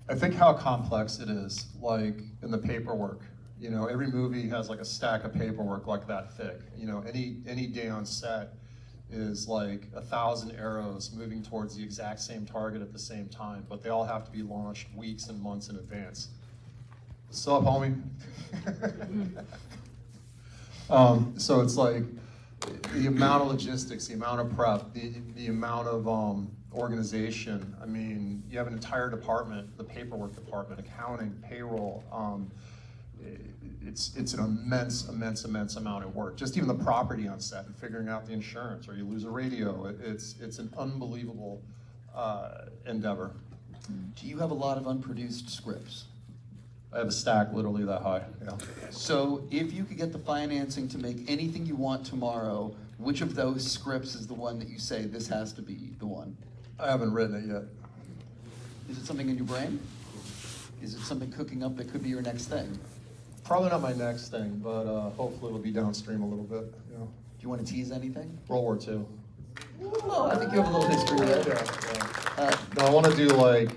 I think how complex it is, like in the paperwork. You know, every movie has like a stack of paperwork like that thick. You know, any day on set is like 1,000 arrows moving towards the exact same target at the same time, but they all have to be launched weeks and months in advance. What's up, homie? So it's like the amount of logistics, the amount of prep, the amount of organization. I mean, you have an entire department, the paperwork department, accounting, payroll. It's an immense amount of work. Just even the property on set and figuring out the insurance, or you lose a radio. It's an unbelievable endeavor. Do you have a lot of unproduced scripts? I have a stack literally that high. Yeah. So if you could get the financing to make anything you want tomorrow, which of those scripts is the one that you say, this has to be the one? I haven't written it yet. Is it something in your brain? Is it something cooking up that could be your next thing? Probably not my next thing, but hopefully it'll be downstream a little bit. You know. Do you want to tease anything? World War II. Oh, I think you have a little history there. Yeah. No, I want to do like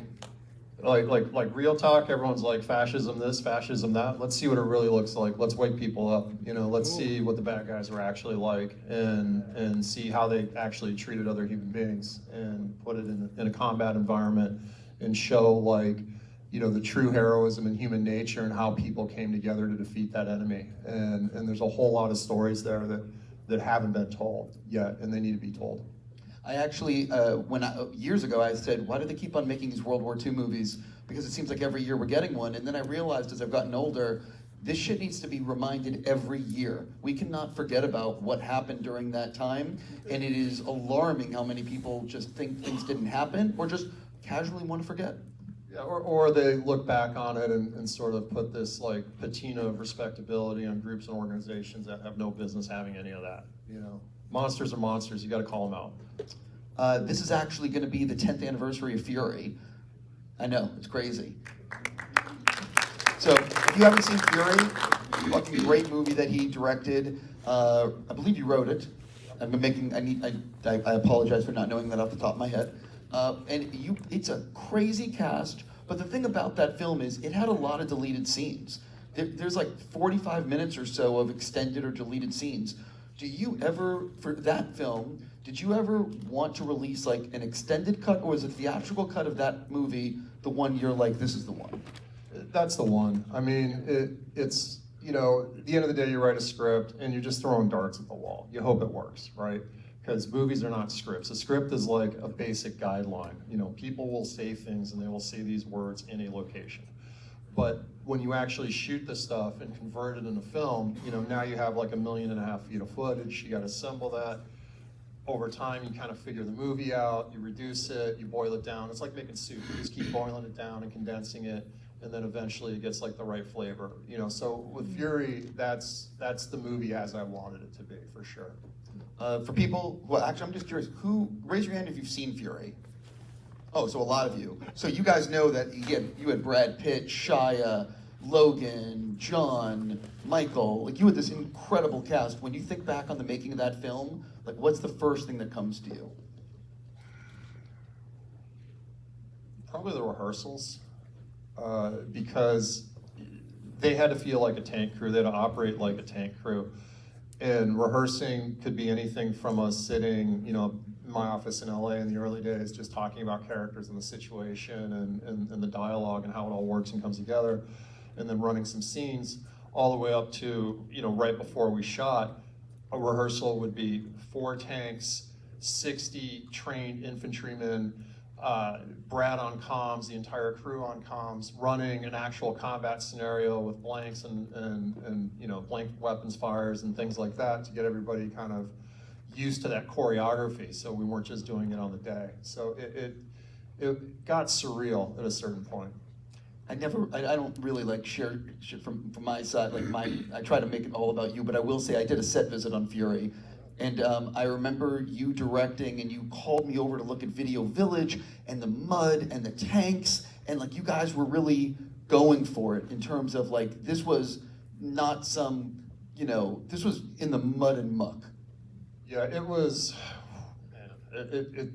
real talk. Everyone's like fascism this, fascism that. Let's see what it really looks like. Let's wake people up. You know, let's see what the bad guys are actually like, and see how they actually treated other human beings, and put it in a combat environment, and show like, you know, the true heroism and human nature and how people came together to defeat that enemy. And there's a whole lot of stories there that haven't been told yet, and they need to be told. I actually, years ago, I said, why do they keep on making these World War II movies? Because it seems like every year we're getting one. And then I realized as I've gotten older, this shit needs to be reminded every year. We cannot forget about what happened during that time. And it is alarming how many people just think things didn't happen or just casually want to forget. Yeah, or they look back on it and sort of put this like patina of respectability on groups and organizations that have no business having any of that. You know, monsters are monsters. You got to call them out. This is actually going to be the 10th anniversary of Fury. I know, it's crazy. So, if you haven't seen Fury, fucking great movie that he directed. I believe you wrote it. I apologize for not knowing that off the top of my head. It's a crazy cast, but the thing about that film is it had a lot of deleted scenes. There's like 45 minutes or so of extended or deleted scenes. Do you ever, for that film, did you ever want to release like an extended cut, or was a theatrical cut of that movie the one you're like, this is the one? That's the one. I mean, it's, you know, at the end of the day, you write a script and you're just throwing darts at the wall. You hope it works, right? Because movies are not scripts. A script is like a basic guideline. You know, people will say things and they will say these words in a location. But when you actually shoot the stuff and convert it into film, you know, now you have like 1.5 million feet of footage. You got to assemble that. Over time, you kind of figure the movie out, you reduce it, you boil it down. It's like making soup. You just keep boiling it down and condensing it, and then eventually it gets like the right flavor. You know, so with Fury, that's the movie as I wanted it to be, for sure. For people, well, actually, I'm just curious. Raise your hand if you've seen Fury. Oh, so a lot of you. So you guys know that you had Brad Pitt, Shia, Logan, John, Michael. Like, you had this incredible cast. When you think back on the making of that film, like, what's the first thing that comes to you? Probably the rehearsals, because they had to feel like a tank crew. They had to operate like a tank crew. And rehearsing could be anything from us sitting, you know, in my office in LA in the early days, just talking about characters and the situation and the dialogue and how it all works and comes together, and then running some scenes, all the way up to, you know, right before we shot, a rehearsal would be 4 tanks, 60 trained infantrymen, Brad on comms, the entire crew on comms, running an actual combat scenario with blanks and you know, blank weapons fires and things like that to get everybody kind of used to that choreography, so we weren't just doing it on the day. So it got surreal at a certain point. I don't really like share shit from my side. Like I try to make it all about you, but I will say I did a set visit on Fury. And I remember you directing, and you called me over to look at Video Village and the mud and the tanks, and like you guys were really going for it in terms of like, this was not some, you know, this was in the mud and muck. Yeah, it was, man, it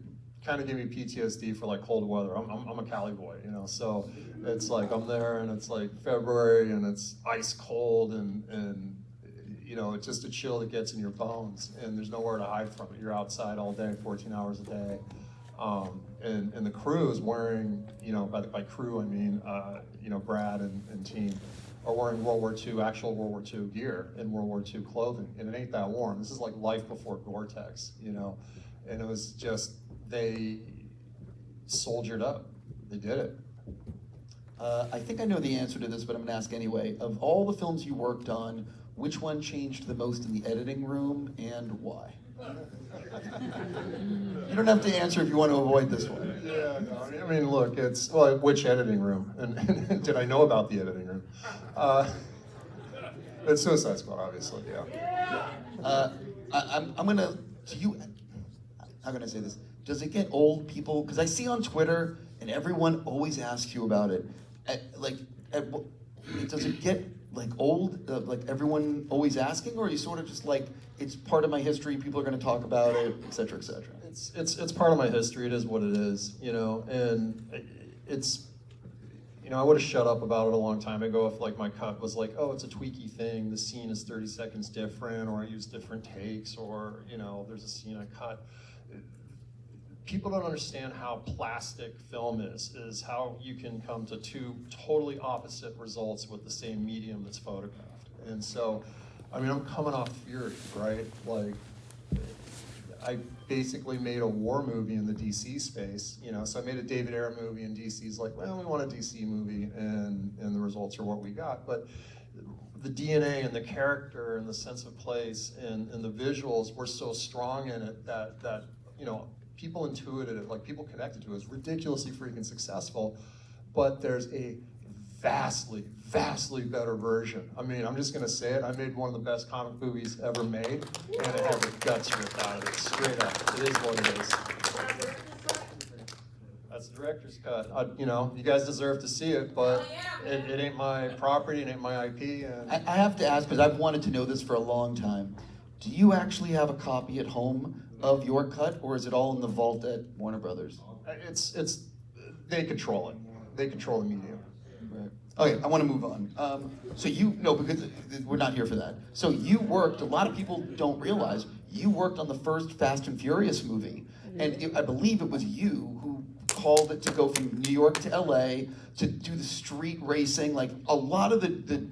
kind of gave me PTSD for like cold weather. I'm a Cali boy, you know, so It's like I'm there and it's like February and it's ice cold and you know, it's just a chill that gets in your bones and there's nowhere to hide from it. You're outside all day, 14 hours a day. And the crew is wearing, you know, by crew I mean, you know, Brad and team are wearing World War II, actual World War II gear and World War II clothing, and it ain't that warm. This is like life before Gore-Tex, you know, and it was just, they soldiered up, they did it. I think I know the answer to this, but I'm gonna ask anyway. Of all the films you worked on, which one changed the most in the editing room and why? You don't have to answer if you want to avoid this one. Yeah, no, I mean, look, it's, well, which editing room? And did I know about the editing room? It's Suicide Squad, obviously, yeah. I'm gonna, do you, how can I say this? Does it get old, people? Because I see on Twitter, and everyone always asks you about it. Does it get like old, like everyone always asking, or are you sort of just like, it's part of my history, people are gonna talk about it, et cetera, et cetera? It's part of my history, it is what it is, you know, and it's, you know, I would have shut up about it a long time ago if like my cut was like, oh, it's a tweaky thing, the scene is 30 seconds different, or I use different takes, or, you know, there's a scene I cut. People don't understand how plastic film is how you can come to two totally opposite results with the same medium that's photographed. And so, I mean, I'm coming off Fury, right? Like, I basically made a war movie in the DC space, you know, so I made a David Ayer movie and DC's like, well, we want a DC movie and the results are what we got. But the DNA and the character and the sense of place and the visuals were so strong in it that you know, people intuited it, like people connected to it. It's ridiculously freaking successful, but there's a vastly, vastly better version. I mean, I'm just gonna say it, I made one of the best comic movies ever made, and it had the guts ripped out of it, straight up. It is what it is. That's the director's cut. You know, you guys deserve to see it, but it ain't my property, it ain't my IP. And I have to ask, because I've wanted to know this for a long time. Do you actually have a copy at home of your cut, or is it all in the vault at Warner Brothers? They control it. They control the medium. Right. Okay, I want to move on. So no, because we're not here for that. So you worked, a lot of people don't realize, you worked on the first Fast and Furious movie, and I believe it was you who called it to go from New York to LA to do the street racing. Like, a lot of the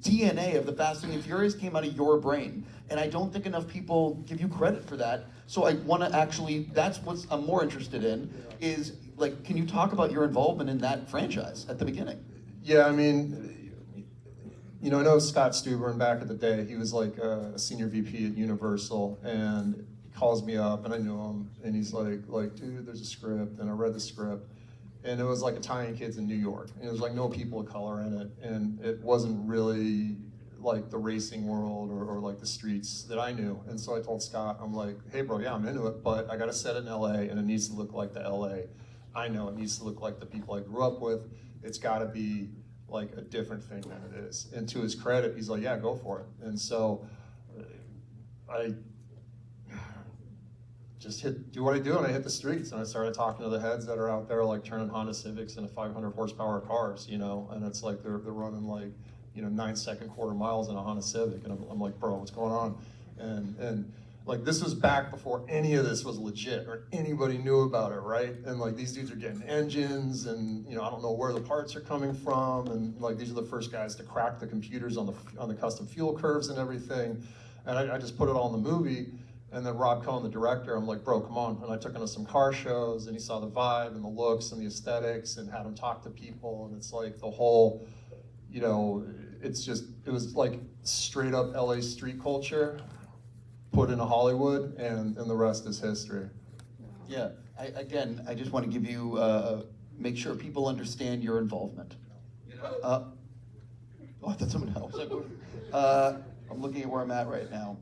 DNA of the Fast and the Furious came out of your brain. And I don't think enough people give you credit for that. So I want to actually, that's what I'm more interested in, is like, can you talk about your involvement in that franchise at the beginning? Yeah, I mean, you know, I know Scott Stuber, and back in the day, he was like a senior VP at Universal, and he calls me up, and I knew him, and he's like, dude, there's a script, and I read the script, and it was like Italian kids in New York, and it was like no people of color in it, and it wasn't really like the racing world or like the streets that I knew. And so I told Scott, I'm like, hey bro, yeah, I'm into it, but I gotta set it in LA, and it needs to look like the LA I know. It needs to look like the people I grew up with. It's gotta be like a different thing than it is. And to his credit, he's like, yeah, go for it. And so I just do what I do, and I hit the streets, and I started talking to the heads that are out there, like turning Honda Civics into 500 horsepower cars, you know, and it's like they're running like, you know, 9-second quarter miles in a Honda Civic, and I'm like, bro, what's going on? And like, this was back before any of this was legit or anybody knew about it, right? And like, these dudes are getting engines, and you know, I don't know where the parts are coming from, and like, these are the first guys to crack the computers on the custom fuel curves and everything. And I just put it all in the movie. And then Rob Cohen, the director, I'm like, bro, come on. And I took him to some car shows, and he saw the vibe and the looks and the aesthetics, and had him talk to people, and it's like the whole, you know, it was like straight up LA street culture put into Hollywood, and the rest is history. Yeah, I just want to give you, make sure people understand your involvement. Oh, I thought someone else. I'm looking at where I'm at right now.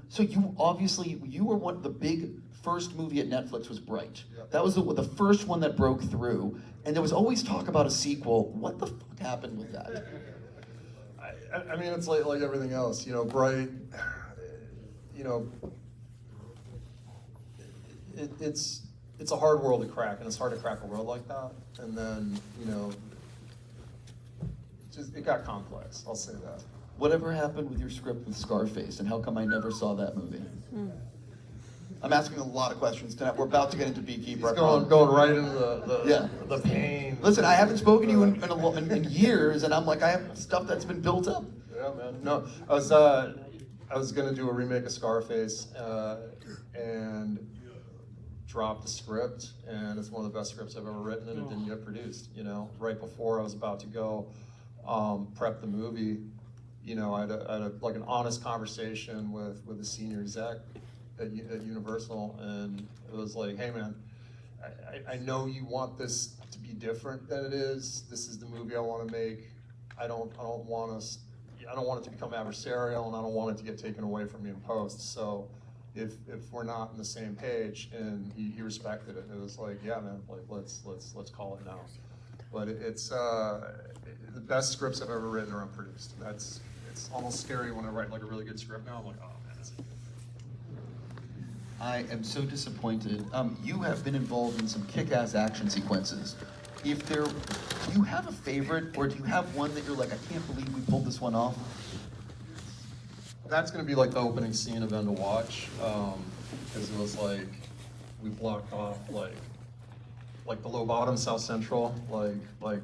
So you were the big first movie at Netflix was Bright. Yep. That was the first one that broke through, and there was always talk about a sequel. What the fuck happened with that? I mean, it's like everything else, you know, Bright, you know, it's it's a hard world to crack, and it's hard to crack a world like that. And then, you know, it got complex, I'll say that. Whatever happened with your script with Scarface, and how come I never saw that movie? I'm asking a lot of questions tonight. We're about to get into Beekeeper. It's going right into the pain. Listen, I haven't spoken to you in years, and I'm like, I have stuff that's been built up. Yeah, man. No, I was gonna do a remake of Scarface, and dropped the script, and it's one of the best scripts I've ever written, and it didn't get produced. You know, right before I was about to go prep the movie, you know, I had like an honest conversation with the senior exec at Universal, and it was like, hey man, I know you want this to be different than it is. This is the movie I want to make. I don't want it to become adversarial, and I don't want it to get taken away from me in post. So if we're not on the same page, and he respected it. It was like, yeah man, like let's call it now. But it's the best scripts I've ever written are unproduced. It's almost scary when I write like a really good script now. I'm like, oh man, that's it. I am so disappointed. You have been involved in some kick-ass action sequences. Do you have a favorite, or do you have one that you're like, I can't believe we pulled this one off? That's gonna be like the opening scene of End of Watch, because it was like we blocked off like the low bottom South Central, like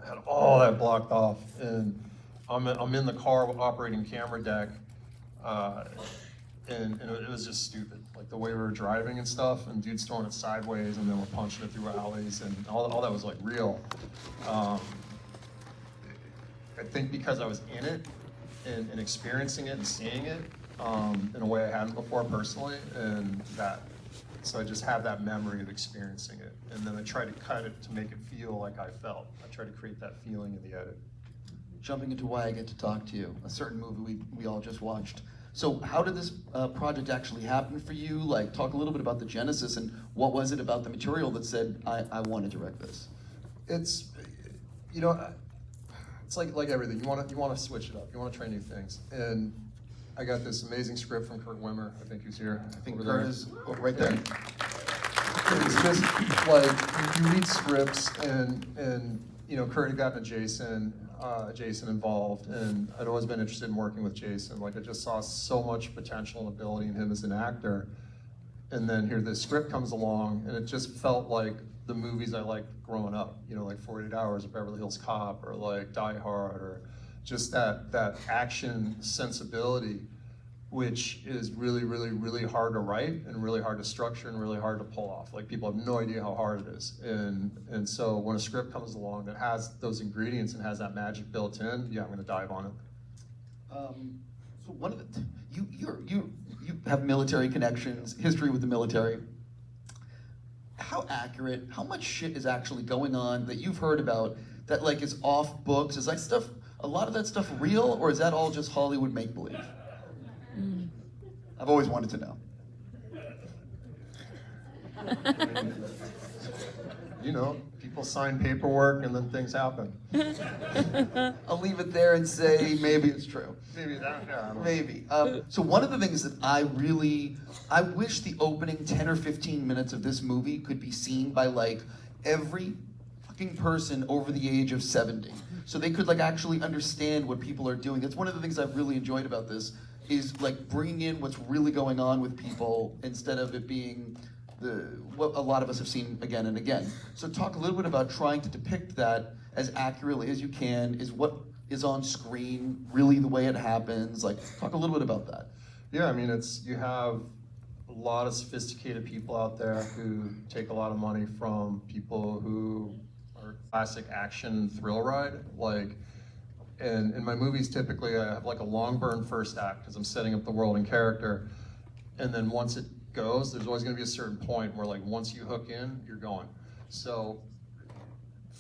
had all that blocked off, and I'm in the car operating camera deck, and it was just stupid. Like the way we were driving and stuff, and dudes throwing it sideways, and then we're punching it through alleys, and all that was like real. I think because I was in it and experiencing it and seeing it in a way I hadn't before personally, and so I just have that memory of experiencing it, and then I try to cut it to make it feel like I felt. I try to create that feeling in the edit. Jumping into why I get to talk to you, a certain movie we all just watched. So how did this project actually happen for you? Like, talk a little bit about the genesis, and what was it about the material that said, I want to direct this? It's, you know, it's like everything. You want to switch it up. You want to try new things. And I got this amazing script from Kurt Wimmer. I think he's here. I think Kurt is right there. It's just like you read scripts, and you know, Kurt had gotten Jason involved, and I'd always been interested in working with Jason. Like, I just saw so much potential and ability in him as an actor. And then here this script comes along, and it just felt like the movies I liked growing up, you know, like 48 Hours or Beverly Hills Cop, or like Die Hard, or just that action sensibility, which is really, really, really hard to write, and really hard to structure, and really hard to pull off. Like, people have no idea how hard it is. And so when a script comes along that has those ingredients and has that magic built in, yeah, I'm gonna dive on it. So one of the, you have military connections, history with the military. How accurate, how much shit is actually going on that you've heard about that like is off books? Is like stuff, a lot of that stuff real, or is that all just Hollywood make-believe? I've always wanted to know. You know, people sign paperwork and then things happen. I'll leave it there and say maybe it's true. Maybe that, yeah, I don't know. Maybe. So one of the things that I wish the opening 10 or 15 minutes of this movie could be seen by like every fucking person over the age of 70. So they could like actually understand what people are doing. That's one of the things I've really enjoyed about this, is like bringing in what's really going on with people instead of it being what a lot of us have seen again and again. So talk a little bit about trying to depict that as accurately as you can. Is what is on screen really the way it happens? Like, talk a little bit about that. Yeah, I mean, you have a lot of sophisticated people out there who take a lot of money from people who are classic action thrill ride. Like, and in my movies, typically I have like a long burn first act because I'm setting up the world and character. And then once it goes, there's always gonna be a certain point where like once you hook in, you're going. So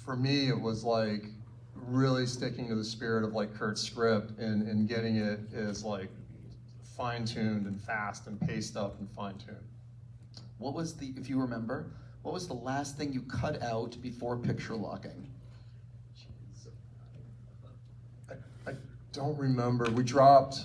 for me, it was like really sticking to the spirit of like Kurt's script and getting it as like fine-tuned and fast and paced up and fine-tuned. What was the, if you remember, what was the last thing you cut out before picture locking? I don't remember. We dropped